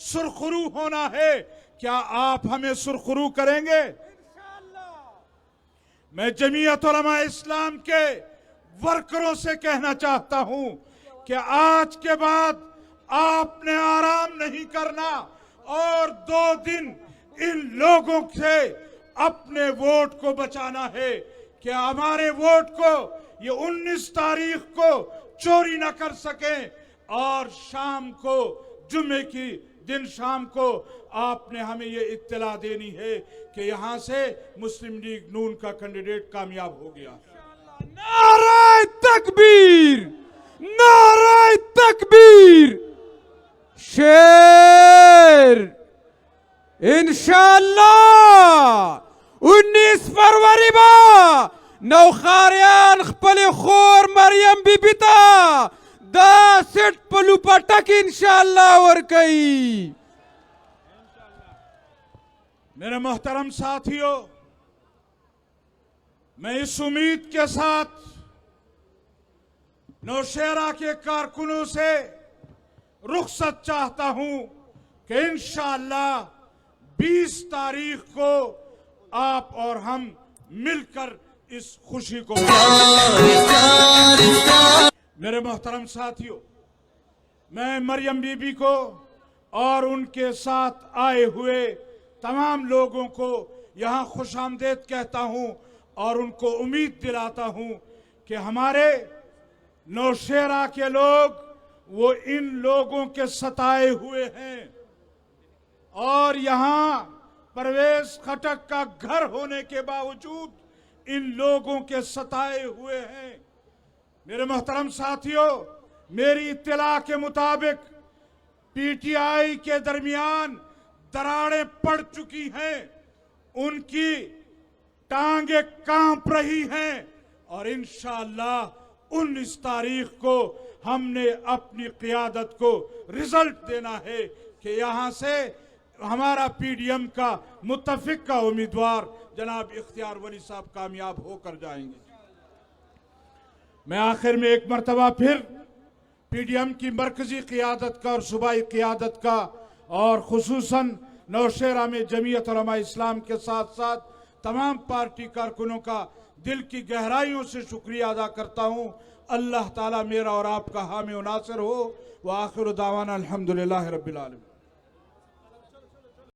सुरखरू होना है। क्या आप हमें सुरखरू करेंगे? मैं जमीयत उलमा इस्लाम के वर्करों से कहना चाहता हूं कि आज के बाद आपने आराम नहीं करना और 2 दिन इन लोगों से अपने वोट को बचाना है कि हमारे वोट को ये 19 तारीख को चोरी न कर सकें। और शाम को, जुम्मे की दिन शाम को आपने हमें ये इत्तला देनी है कि यहाँ से मुस्लिम लीग नून का कैंडिडेट कामयाब हो गया। नारे तकबीर, नारे तकबीर। शेर इंशाअल्लाह 19 फरवरी बा नौखारियान खपल खोर मरियम बीबी ता 10 सीट पलू पटक इंशाअल्लाह और कई। मेरे मोहतरम साथियों, मैं इस उम्मीद के साथ नौशेरा के कारकुनों से रुखसत चाहता हूं कि इंशाअल्लाह 20 तारीख को आप और हम मिलकर इस खुशी को। मेरे मोहतरम साथियों, मैं मरियम बीबी को और उनके साथ आए हुए तमाम लोगों को यहाँ खुशामदीद कहता हूँ और उनको उम्मीद दिलाता हूँ कि हमारे नौशेरा के लोग वो इन लोगों के सताए हुए हैं और यहाँ परवेज खटक का घर होने के बावजूद इन लोगों के सताए हुए हैं। मेरे मोहतरम साथियों, मेरी इत्तला के मुताबिक पीटीआई के दरमियान दरारें पड़ चुकी हैं, उनकी टांगे कांप रही हैं और इंशाअल्लाह 19 तारीख को हमने अपनी क़ियादत को रिजल्ट देना है कि यहाँ से हमारा पीडीएम का मुत्तफिक का उम्मीदवार जनाब इख्तियार वली साहब कामयाब होकर जाएंगे। मैं आखिर में एक मरतबा फिर पीडीएम की मरकजी क़ियादत का और सूबाई क़ियादत का और खुसूसन नौशेरा में जमीयत उलमा इस्लाम के साथ साथ तमाम पार्टी कारकुनों का दिल की गहराइयों से शुक्रिया अदा करता हूँ। अल्लाह ताला मेरा और आपका हामी व नासिर हो। व आखिर दावाना अल्हम्दुलिल्लाहि रब्बिल आलमीन।